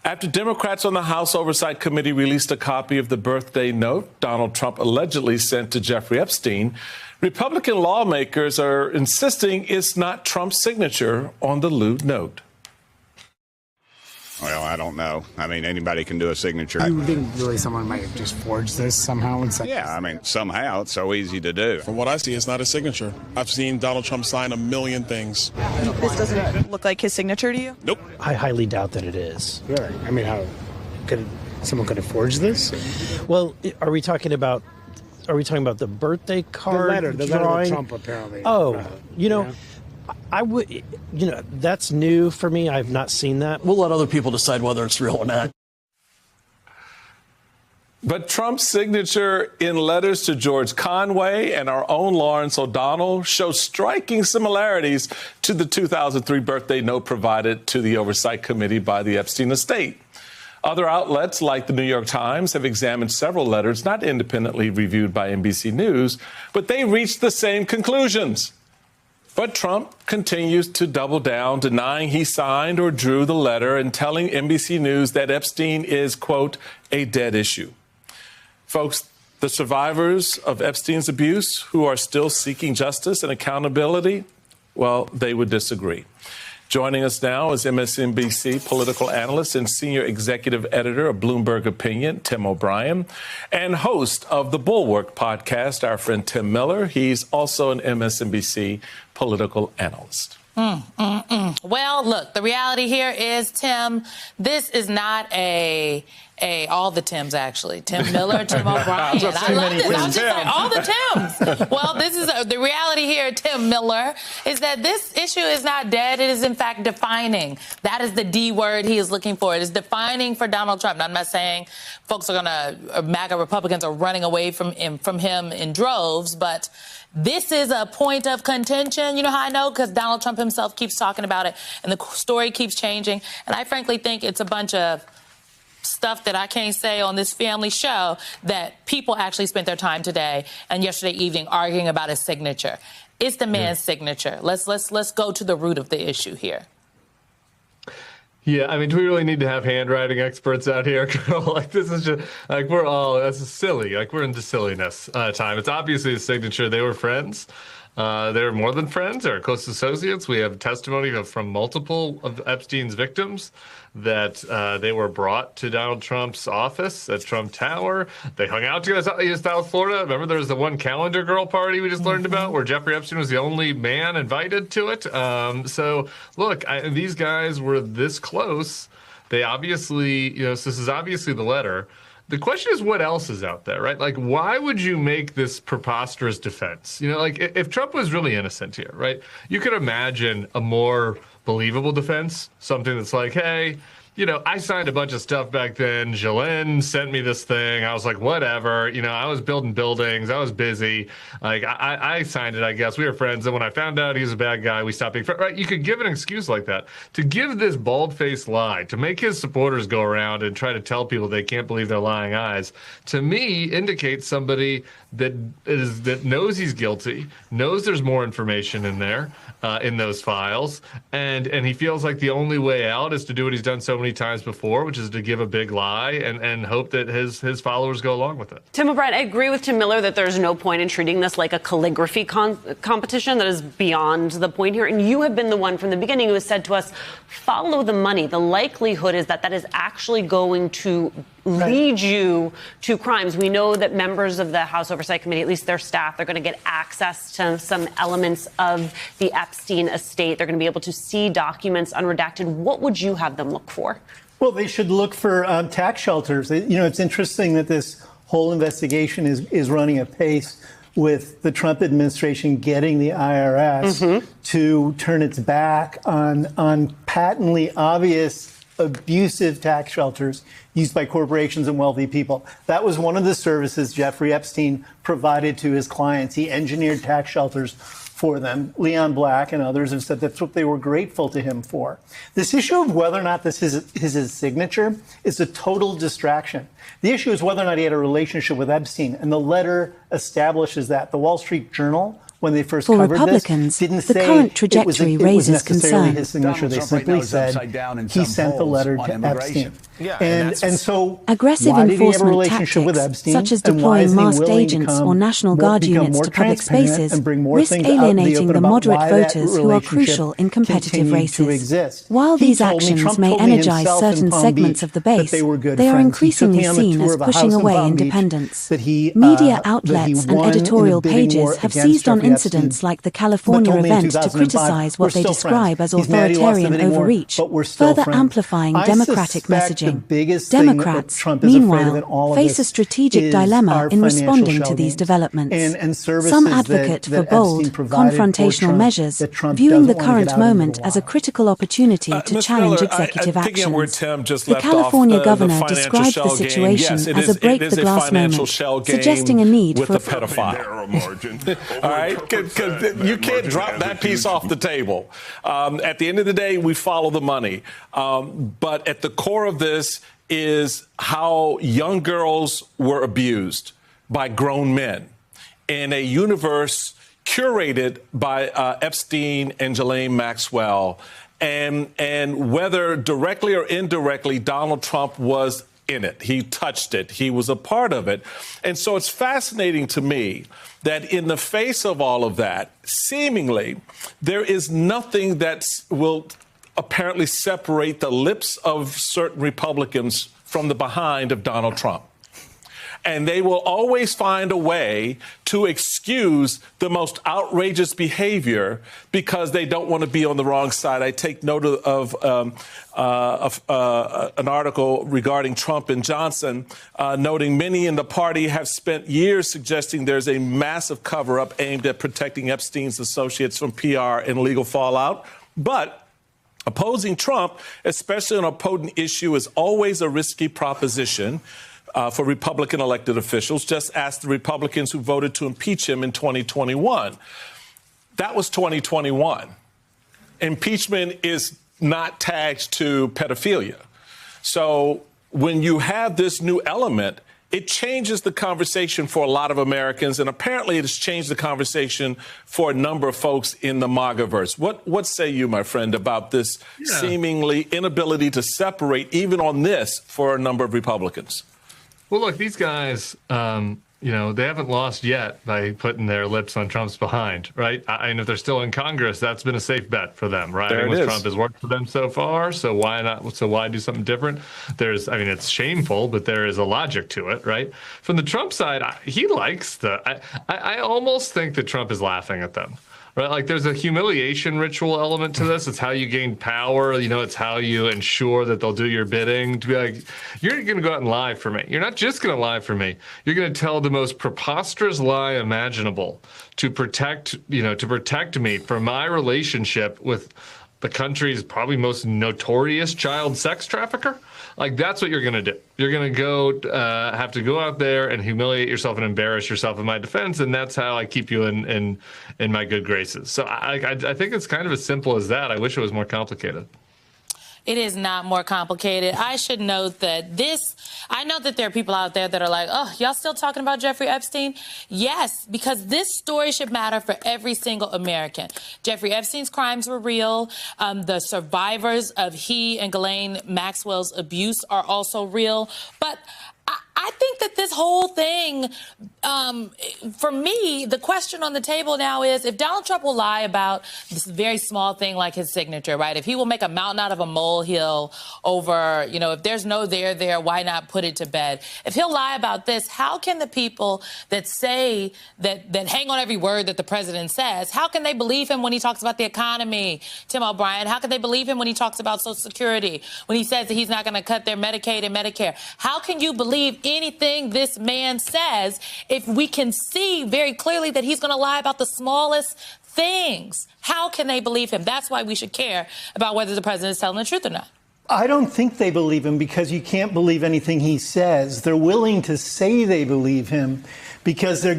After Democrats on the House Oversight Committee released a copy of the birthday note Donald Trump allegedly sent to Jeffrey Epstein, Republican lawmakers are insisting it's not Trump's signature on the lewd note. Well, I don't know. I mean, anybody can do a signature. You think really someone might have just forged this somehow? Yeah, I mean, somehow it's so easy to do. From what I see, it's not a signature. I've seen Donald Trump sign a million things. This doesn't look like his signature to you? Nope. I highly doubt that it is. Really? I mean, how could someone could have forged this? Well, are we talking about the birthday card? The letter to Trump, apparently. Oh, I would, that's new for me. I've not seen that. We'll let other people decide whether it's real or not. But Trump's signature in letters to George Conway and our own Lawrence O'Donnell show striking similarities to the 2003 birthday note provided to the Oversight Committee by the Epstein estate. Other outlets, like the New York Times, have examined several letters not independently reviewed by NBC News, but they reached the same conclusions. But Trump continues to double down, denying he signed or drew the letter and telling NBC News that Epstein is, quote, a dead issue. Folks, the survivors of Epstein's abuse who are still seeking justice and accountability, well, they would disagree. Joining us now is MSNBC political analyst and senior executive editor of Bloomberg Opinion, Tim O'Brien, and host of the Bulwark podcast, our friend Tim Miller. He's also an MSNBC political analyst. Well, look, the reality here is, Tim, this is not all the Tims, actually. Tim Miller, Tim O'Brien. I love this. I was just saying, all the Tims. Well, this is the reality here, Tim Miller, is that this issue is not dead. It is, in fact, defining. That is the D word he is looking for. It is defining for Donald Trump. Now, I'm not saying folks are MAGA Republicans are running away from him in droves, but this is a point of contention. You know how I know? Because Donald Trump himself keeps talking about it, and the story keeps changing. And I frankly think it's a bunch of stuff that I can't say on this family show that people actually spent their time today and yesterday evening arguing about his signature. It's the man's signature. Let's go to the root of the issue here. Yeah, I mean, do we really need to have handwriting experts out here? Like, this is just, like, this is silly. Like, we're into silliness time. It's obviously a signature. They were friends. They were more than friends. They were close associates. We have testimony from multiple of Epstein's victims that they were brought to Donald Trump's office at Trump Tower. They hung out together in South Florida. Remember, there was the one calendar girl party we just learned about where Jeffrey Epstein was the only man invited to it. So, look, these guys were this close. They obviously, so this is obviously the letter. The question is, what else is out there, right? Like, why would you make this preposterous defense? Like, if Trump was really innocent here, right, you could imagine a more believable defense, something that's like, hey, I signed a bunch of stuff back then. Jalen sent me this thing. I was like, whatever. I was building buildings. I was busy. Like, I signed it, I guess. We were friends. And when I found out he was a bad guy, we stopped being friends. Right? You could give an excuse like that. To give this bald-faced lie, to make his supporters go around and try to tell people they can't believe their lying eyes, to me, indicates somebody that knows he's guilty, knows there's more information in there, in those files, and he feels like the only way out is to do what he's done so many times before, which is to give a big lie and hope that his followers go along with it. Tim O'Brien, I agree with Tim Miller that there's no point in treating this like a calligraphy competition. That is beyond the point here. And you have been the one from the beginning who has said to us, follow the money. The likelihood is that is actually going to lead you to crimes. We know that members of the House Oversight Committee, at least their staff, they're going to get access to some elements of the Epstein estate. They're going to be able to see documents unredacted. What would you have them look for? Well, they should look for tax shelters. It's interesting that this whole investigation is running apace with the Trump administration getting the IRS to turn its back on patently obvious abusive tax shelters used by corporations and wealthy people. That was one of the services Jeffrey Epstein provided to his clients. He engineered tax shelters for them. Leon Black and others have said that's what they were grateful to him for. This issue of whether or not this is his signature is a total distraction. The issue is whether or not he had a relationship with Epstein, and the letter establishes that. The Wall Street Journal, when they first covered this, didn't say current trajectory it was raises necessarily concern. his signature. They simply said he sent the letter to Epstein. and so aggressive why did he have a enforcement relationship with tactics, Epstein, such as and why deploying isn't he masked willing to agents come or National more- Guard become units more to public transparent spaces, and bring more risk things out in the alienating open the about moderate why that voters who are relationship crucial in competitive continued races. to exist. While He these told me, actions Trump may told me energize himself in certain Palm segments Beach of the that base, they were good they are friends. He took increasingly me on the seen tour as of a pushing house in away Palm Beach independence. that he, Media that he outlets and won in the editorial bidding war pages have against seized on Jeffrey Epstein, incidents like the but California told me in event to 2005, criticize we're what they still describe friends. as He's mad he lost the authoritarian bidding war, overreach, but we're still further friends. amplifying I democratic suspect the messaging. biggest thing that Democrats, Trump is afraid of meanwhile, in all of face a this strategic is dilemma our in financial responding to shell these games developments. and services Some that- advocate that for bold, Epstein provided for confrontational Trump measures, that Trump viewing the doesn't wanna current get out into the moment as a wild. critical opportunity to Ms. challenge Miller, executive picking up where actions. Tim just The left California off, governor financial described the shell game. situation Yes, it as is- a break it is the a glass financial moment, shell game suggesting a need with for the pedophile. All right, you can't drop that piece off the table. At the end of the day, we follow the money, but at the core of this is how young girls were abused by grown men in a universe curated by Epstein and Ghislaine Maxwell, and whether directly or indirectly, Donald Trump was in it. He touched it. He was a part of it. And so it's fascinating to me that in the face of all of that, seemingly, there is nothing that will apparently separate the lips of certain Republicans from the behind of Donald Trump. And they will always find a way to excuse the most outrageous behavior because they don't want to be on the wrong side. I take note of an article regarding Trump and Johnson, noting many in the party have spent years suggesting there's a massive cover-up aimed at protecting Epstein's associates from PR and legal fallout. But opposing Trump, especially on a potent issue, is always a risky proposition. For Republican elected officials. Just ask the Republicans who voted to impeach him in 2021. That was 2021. Impeachment is not tagged to pedophilia. So when you have this new element, it changes the conversation for a lot of Americans, and apparently it has changed the conversation for a number of folks in the MAGA-verse. What say you, my friend, about this seemingly inability to separate, even on this, for a number of Republicans? Well, look, these guys, they haven't lost yet by putting their lips on Trump's behind, right? And if they're still in Congress, that's been a safe bet for them, right? Trump has worked for them so far, so why not? So why do something different? It's shameful, but there is a logic to it, right? From the Trump side, he likes I almost think that Trump is laughing at them. Right, like there's a humiliation ritual element to this. It's how you gain power. It's how you ensure that they'll do your bidding. To be like, you're going to go out and lie for me. You're not just going to lie for me. You're going to tell the most preposterous lie imaginable to protect me from my relationship with the country's probably most notorious child sex trafficker. Like, that's what you're going to do. You're going to have to go out there and humiliate yourself and embarrass yourself in my defense, and that's how I keep you in my good graces. So I think it's kind of as simple as that. I wish it was more complicated. It is not more complicated. I should note that I know that there are people out there that are like, oh, y'all still talking about Jeffrey Epstein? Yes, because this story should matter for every single American. Jeffrey Epstein's crimes were real. The survivors of he and Ghislaine Maxwell's abuse are also real. But I think that this whole thing, for me, the question on the table now is if Donald Trump will lie about this very small thing like his signature, right? If he will make a mountain out of a molehill over, if there's no there, why not put it to bed? If he'll lie about this, how can the people that say that hang on every word that the president says, how can they believe him when he talks about the economy, Tim O'Brien? How can they believe him when he talks about Social Security, when he says that he's not going to cut their Medicaid and Medicare? How can you believe anything this man says if we can see very clearly that he's going to lie about the smallest things? How can they believe him? That's why we should care about whether the president is telling the truth or not. I don't think they believe him because you can't believe anything he says. They're willing to say they believe him because they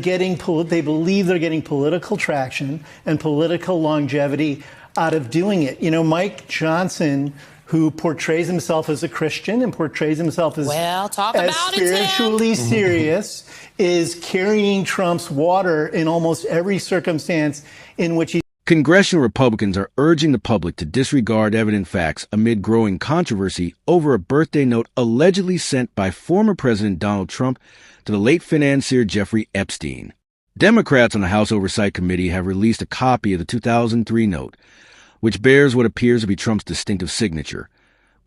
believe they're getting political traction and political longevity out of doing it. Mike Johnson, who portrays himself as a Christian and portrays himself as spiritually serious, is carrying Trump's water in almost every circumstance in which he Congressional Republicans are urging the public to disregard evident facts amid growing controversy over a birthday note allegedly sent by former President Donald Trump to the late financier Jeffrey Epstein. Democrats on the House Oversight Committee have released a copy of the 2003 note, which bears what appears to be Trump's distinctive signature,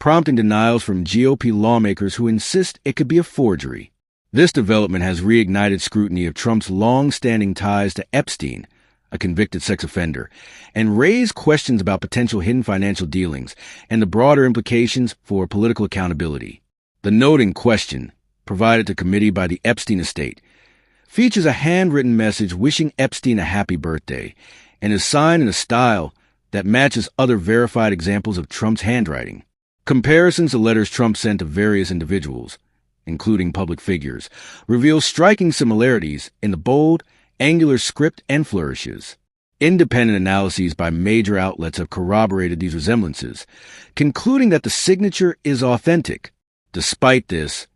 prompting denials from GOP lawmakers who insist it could be a forgery. This development has reignited scrutiny of Trump's long-standing ties to Epstein, a convicted sex offender, and raised questions about potential hidden financial dealings and the broader implications for political accountability. The note in question, provided to committee by the Epstein estate, features a handwritten message wishing Epstein a happy birthday and is signed in a style that matches other verified examples of Trump's handwriting. Comparisons to letters Trump sent to various individuals, including public figures, reveal striking similarities in the bold, angular script and flourishes. Independent analyses by major outlets have corroborated these resemblances, concluding that the signature is authentic. Despite this,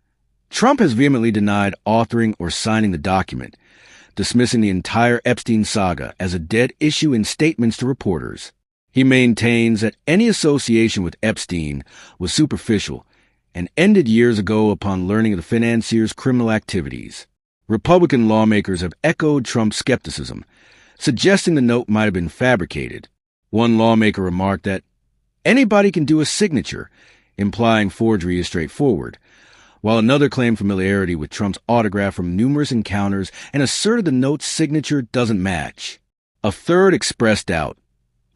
Trump has vehemently denied authoring or signing the document, dismissing the entire Epstein saga as a dead issue in statements to reporters. He maintains that any association with Epstein was superficial and ended years ago upon learning of the financier's criminal activities. Republican lawmakers have echoed Trump's skepticism, suggesting the note might have been fabricated. One lawmaker remarked that anybody can do a signature, implying forgery is straightforward, while another claimed familiarity with Trump's autograph from numerous encounters and asserted the note's signature doesn't match. A third expressed doubt,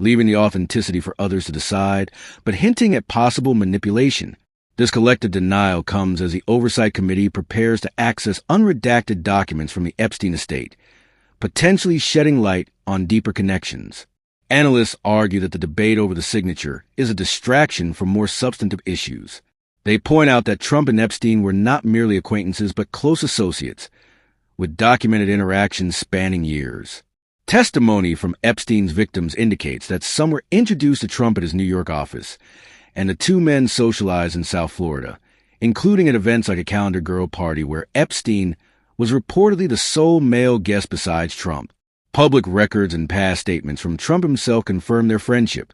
leaving the authenticity for others to decide, but hinting at possible manipulation. This collective denial comes as the Oversight Committee prepares to access unredacted documents from the Epstein estate, potentially shedding light on deeper connections. Analysts argue that the debate over the signature is a distraction from more substantive issues. They point out that Trump and Epstein were not merely acquaintances but close associates, with documented interactions spanning years. Testimony from Epstein's victims indicates that some were introduced to Trump at his New York office, and the two men socialized in South Florida, including at events like a Calendar Girl party where Epstein was reportedly the sole male guest besides Trump. Public records and past statements from Trump himself confirm their friendship.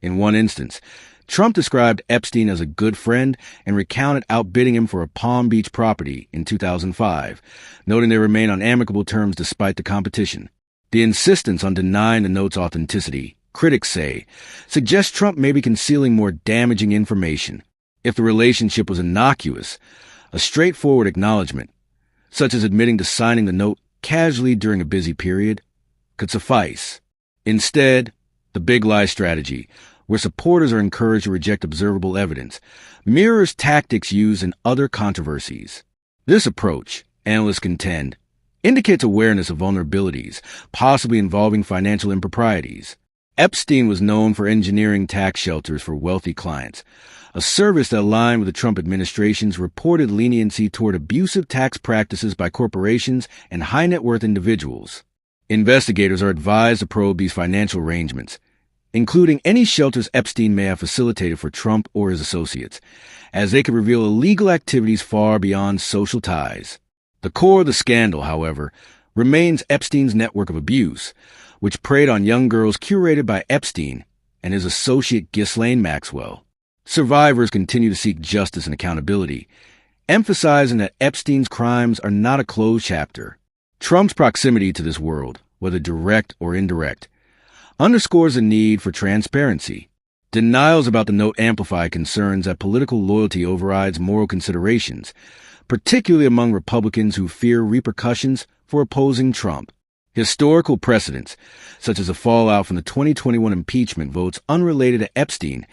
In one instance, Trump described Epstein as a good friend and recounted outbidding him for a Palm Beach property in 2005, noting they remain on amicable terms despite the competition. The insistence on denying the note's authenticity, critics say, suggests Trump may be concealing more damaging information. If the relationship was innocuous, a straightforward acknowledgement, such as admitting to signing the note casually during a busy period, could suffice. Instead, the big lie strategy, where supporters are encouraged to reject observable evidence, mirrors tactics used in other controversies. This approach, analysts contend, indicates awareness of vulnerabilities, possibly involving financial improprieties. Epstein was known for engineering tax shelters for wealthy clients, a service that aligned with the Trump administration's reported leniency toward abusive tax practices by corporations and high-net-worth individuals. Investigators are advised to probe these financial arrangements, including any shelters Epstein may have facilitated for Trump or his associates, as they could reveal illegal activities far beyond social ties. The core of the scandal, however, remains Epstein's network of abuse, which preyed on young girls curated by Epstein and his associate Ghislaine Maxwell. Survivors continue to seek justice and accountability, emphasizing that Epstein's crimes are not a closed chapter. Trump's proximity to this world, whether direct or indirect, underscores the need for transparency. Denials about the note amplify concerns that political loyalty overrides moral considerations, particularly among Republicans who fear repercussions for opposing Trump. Historical precedents, such as the fallout from the 2021 impeachment votes unrelated to Epstein,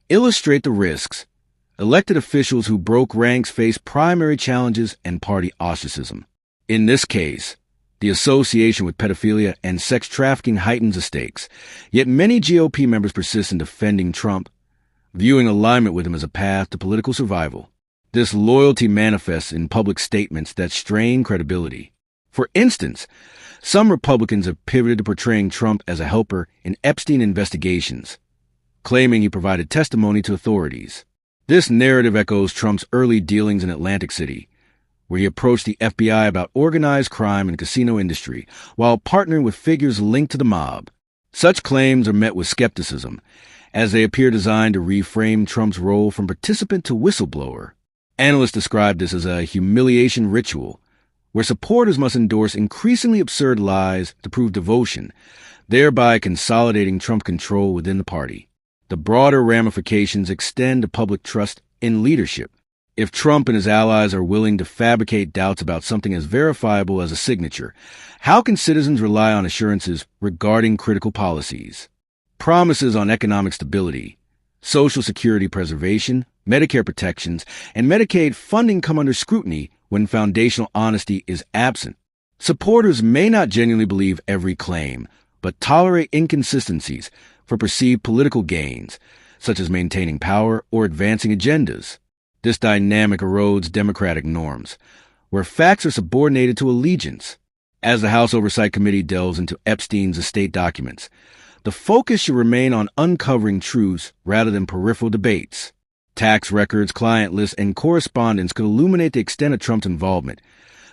illustrate the risks. Elected officials who broke ranks face primary challenges and party ostracism. In this case, the association with pedophilia and sex trafficking heightens the stakes, yet many GOP members persist in defending Trump, viewing alignment with him as a path to political survival. This loyalty manifests in public statements that strain credibility. For instance, some Republicans have pivoted to portraying Trump as a helper in Epstein investigations, claiming he provided testimony to authorities. This narrative echoes Trump's early dealings in Atlantic City, where he approached the FBI about organized crime and casino industry while partnering with figures linked to the mob. Such claims are met with skepticism, as they appear designed to reframe Trump's role from participant to whistleblower. Analysts describe this as a humiliation ritual, where supporters must endorse increasingly absurd lies to prove devotion, thereby consolidating Trump control within the party. The broader ramifications extend to public trust in leadership. If Trump and his allies are willing to fabricate doubts about something as verifiable as a signature, how can citizens rely on assurances regarding critical policies? Promises on economic stability, Social Security preservation, Medicare protections, and Medicaid funding come under scrutiny when foundational honesty is absent. Supporters may not genuinely believe every claim, but tolerate inconsistencies for perceived political gains, such as maintaining power or advancing agendas. This dynamic erodes democratic norms, where facts are subordinated to allegiance. As the House Oversight Committee delves into Epstein's estate documents, the focus should remain on uncovering truths rather than peripheral debates. Tax records, client lists, and correspondence could illuminate the extent of Trump's involvement,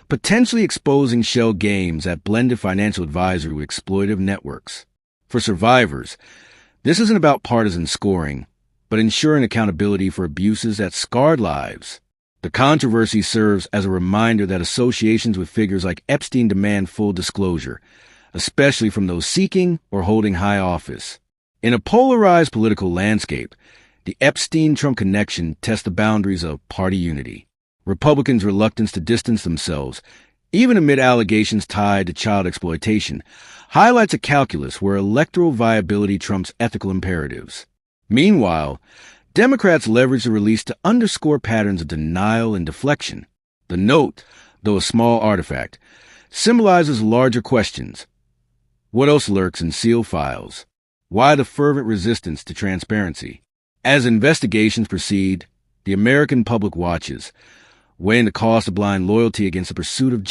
potentially exposing shell games that blended financial advisory with exploitative networks. For survivors, this isn't about partisan scoring, but ensuring accountability for abuses that scarred lives. The controversy serves as a reminder that associations with figures like Epstein demand full disclosure, especially from those seeking or holding high office. In a polarized political landscape, the Epstein-Trump connection tests the boundaries of party unity. Republicans' reluctance to distance themselves, even amid allegations tied to child exploitation, highlights a calculus where electoral viability trumps ethical imperatives. Meanwhile, Democrats leverage the release to underscore patterns of denial and deflection. The note, though a small artifact, symbolizes larger questions. What else lurks in sealed files? Why the fervent resistance to transparency? As investigations proceed, the American public watches, weighing the cost of blind loyalty against the pursuit of